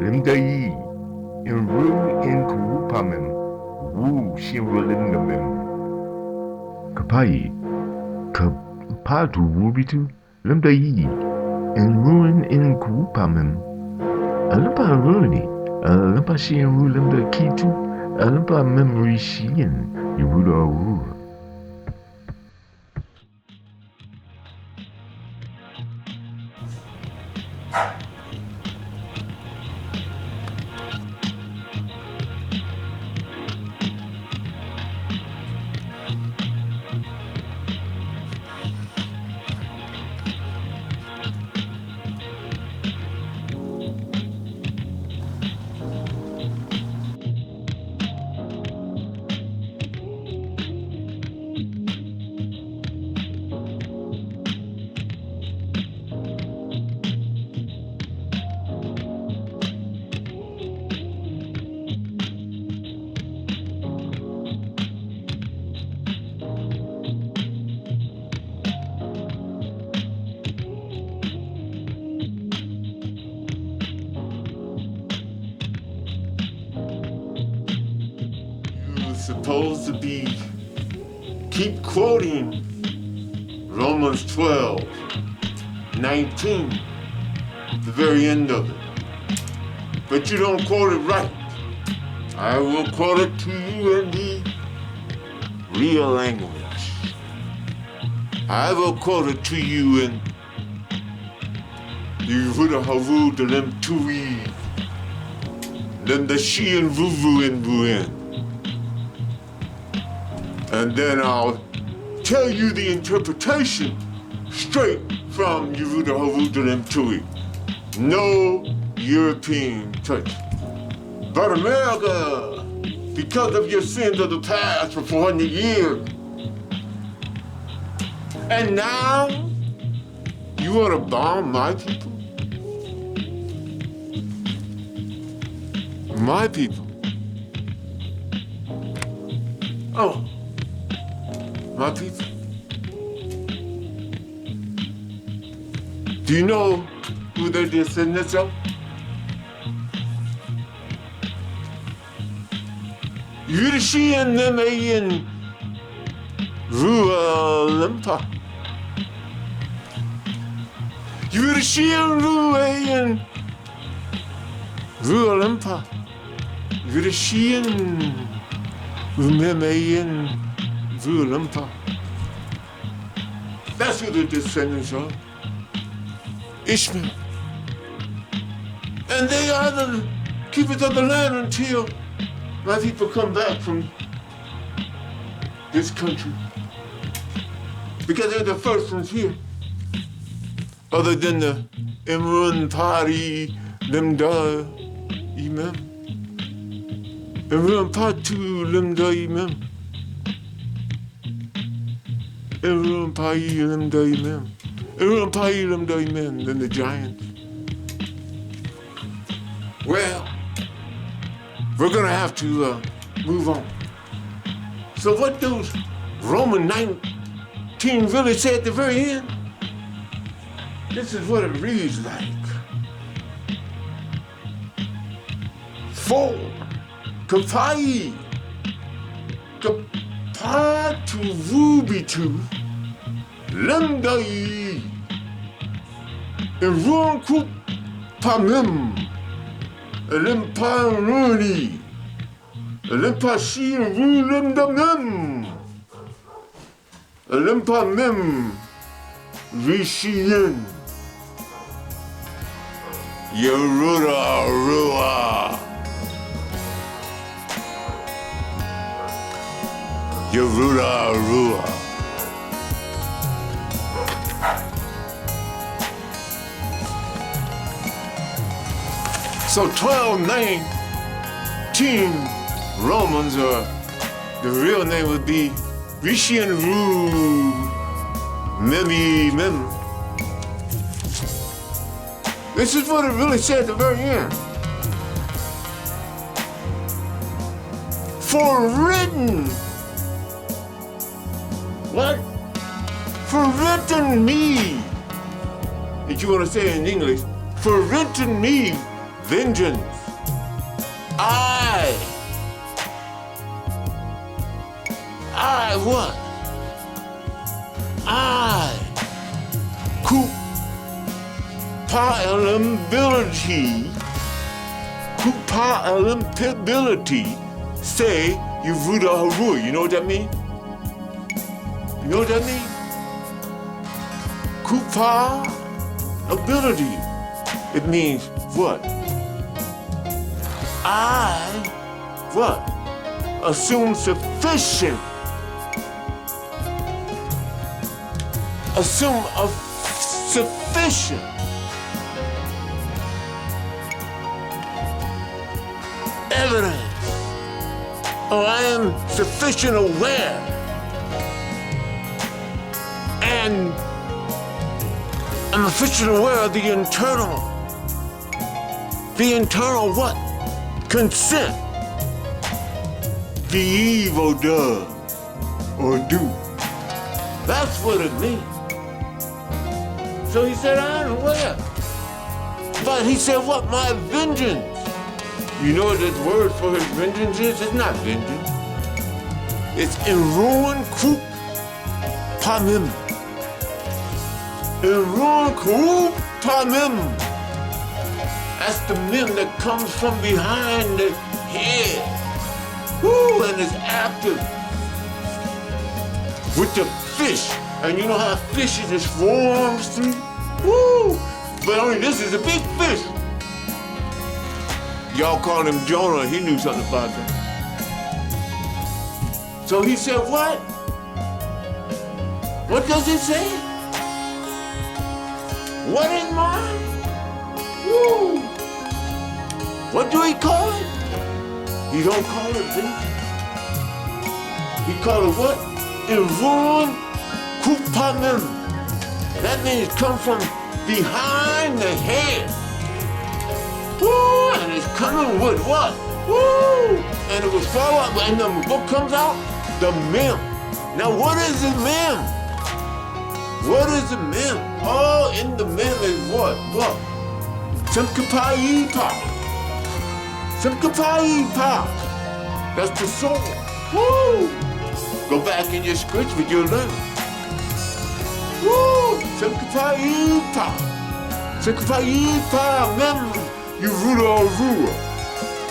limdai in ru in kuupamem wu shinrulimnamem kapai kapatu wubitu limdai in ruin in kuupamem alampa runi alampa shin rulimda kitu alampa memory shin Yurudah. Supposed to be keep quoting Romans 12:19, the very end of it. But you don't quote it right. I will quote it to you in the real language. I will quote it to you in Yurudah havu delem tui, dem the she and vuvu in buin. And then I'll tell you the interpretation straight from Yurudah havu delem tui. No European touch. But America, because of your sins of the past for 400 years, and now you want to bomb my people? My people. Oh, my people. Do you know who they're descendants of? Yurudah and them in Rualimpa. Yurudah and Rualimpa. Yurudah and Rualimpa. That's who the descendants are. Ishmael. And they are the keepers of the land until my people come back from this country. Because they're the first ones here. Other than the Imran Party, Limda Imam. Imran Patu Limda Imam. Imran Pai Limda Imam. Imran Pai Limda Imam, then the giants. Well, we're gonna have to move on. So what does Romans 19 really say at the very end? This is what it reads like. For kapai kapatu vubitu lemdai in kup pamim Elimparuni, Elimpashi Rulim Damim, Elimpamim, Rishian, Yurudah Rua, Yurudah Rua. So 12:19 Romans, or the real name would be Rishian Ru Memi Mem. This is what it really said at the very end. For written. What? For written me. If you want to say it in English, for written me. vengeance. I what? I Kupa'ability, say Yurudah. You know what that means? You know what that means? Kupa'ability. It means what? What? Assume sufficient. Assume a sufficient evidence, or I am sufficient aware, and I'm sufficient aware of the internal what? Consent the evil does or do. That's what it means. So he said, I'm aware. But he said, what? My vengeance. You know what the word for his vengeance is? It's not vengeance. It's in ruin krup pamim. In ruin krup pamim. That's the mem that comes from behind the head. Woo, and it's active with the fish. And you know how fishes just swarms through? Woo! But only this is a big fish. Y'all called him Jonah, he knew something about that. So he said, what? What does it say? What is mine? Woo! What do he call it? He don't call it vengeance. He called it what? Irun kupamim. That means come from behind the head. Woo! And it's coming with what? Woo! And it was followed up, and the book comes out, the mem. Now what is the mem? What is the mem? Oh, in the mem is what? What? Some kapai pa. That's the soul. Woo! Go back in your scripture, you'll learn. Woo! Some kapai pa. Mem. Yurudah.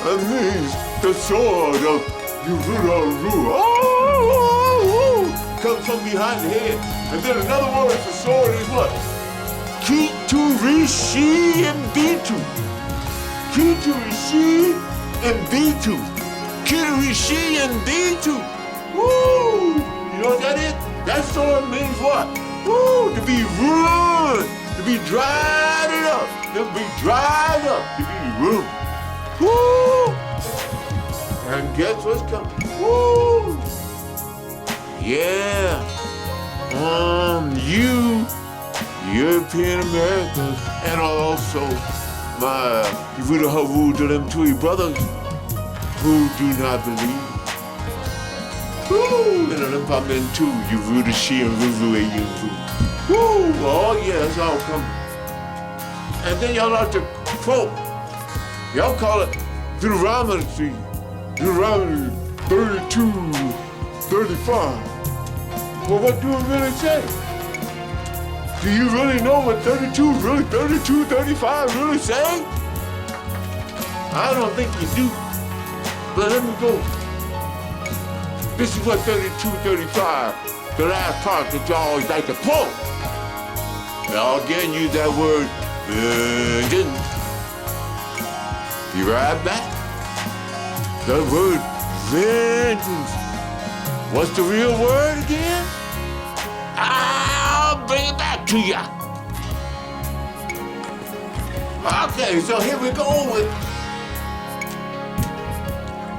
That means the sword of Yurudah. Oh! Comes from behind the head. And then another word for sword is what? Kiturishi and Bitu. Kiturishi and Bitu. Kiturishi and Bitu. Woo! You know what that is? That sword means what? Woo! To be ruined. To be dried up. To be dried up. To be ruined. Woo! And guess what's coming? Woo! Yeah. You European Americans, and also my Yurudah to them two brothers who do not believe. Woo! And them pop in too, Yurudah she and Ruvu Yurudah. Woo! Oh yeah, it's all coming. And then y'all like to quote. Y'all call it Deuteronomy 32:35. Well, what do it really say? Do you really know what 32:35 really say? I don't think you do. But let me go. This is what 32:35, the last part that y'all always like to quote. Y'all again use that word, vengeance. Be right back. The word vengeance. What's the real word again? I'll bring it back to ya. Okay, so here we go with,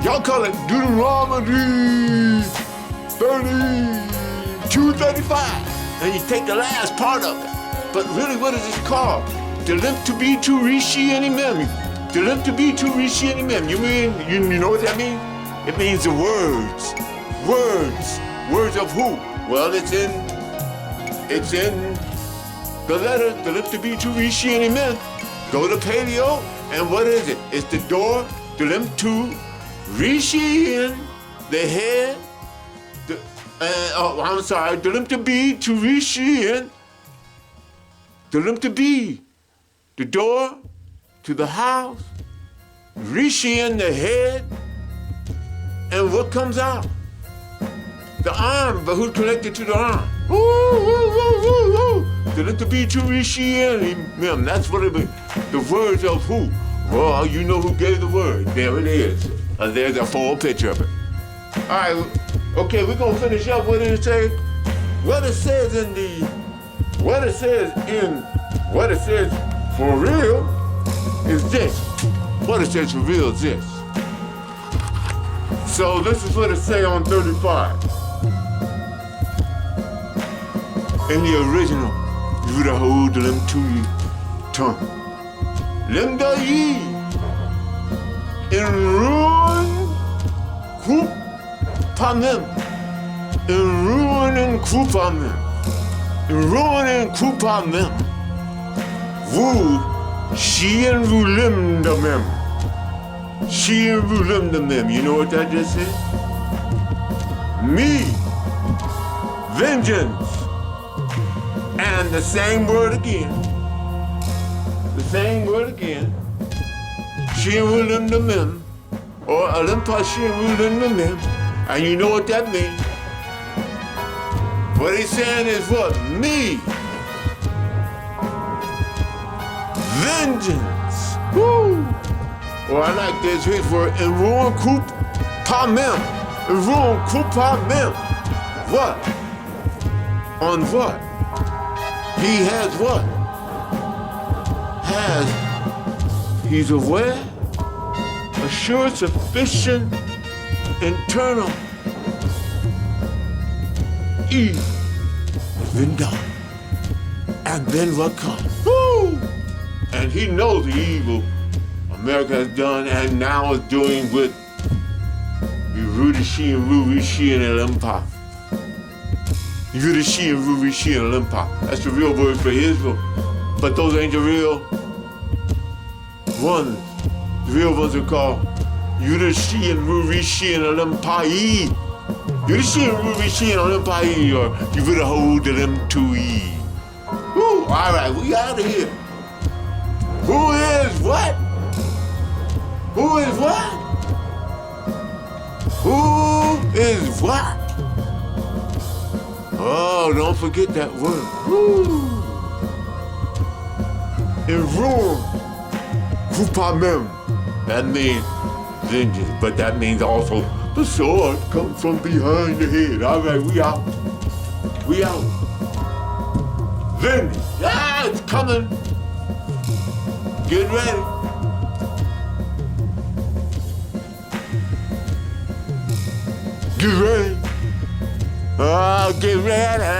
y'all call it Deuteronomy 32:35, and you take the last part of it. But really, what is it called? Delip to be to rishi any mem. Delip to be to rishi any mem. You mean, you know what that means? It means the words. Words of who? Well, it's in the letter, the lift to be to rishi any men. Go to paleo, and what is it? It's the door to them two, Rishian, the head, to them to be, to Rishian, to them to be, the door to the house, Rishian, the head, and what comes out? The arm, but who's connected to the arm? To them to be, to Rishian, that's what it is. The words of who? Well, you know who gave the word. There it is. There's a full picture of it. All right, okay, we're gonna finish up. What did it say? What it says for real is this. What it says for real is this. So this is what it say on 35. In the original, Yurudah lem tu yi tongue. Lem da yi in ruin krup pamem. In ruin and krup pamem. In ruin and krup pamem. Wu she and rulim da mem. She and rulim da mem. You know what that just said? Me, vengeance. And the same word again. The same word again. Shirulim the mem. Or Alimpa Shirulim the mem. And you know what that means. What he's saying is what? Me. Vengeance. Woo. Or I like this his word. In ruin coup pa mem. In ruin coup pa mem. What? On what? He has what? He's aware, assured, sufficient, internal evil has been done. And then what comes? Woo! And he knows the evil America has done and now is doing with Yurudah and Ruvishi and Empire. Yurudah and Ruvishi and Empire. That's the real word for Israel. But those ain't the real ones. The real ones are called Yurudah and Ruvishi and Empire. Yurudah and Ruvishi and Empire, or Yurudah them to ye. Woo! All right, we out of here. Who is what? Who is what? Who is what? Oh, don't forget that word. Woo! In ruin, kupamem. That means vengeance, but that means also the sword comes from behind the head. All right, we out. We out. Vengeance. Yeah, it's coming. Get ready. Get ready. Oh, get ready.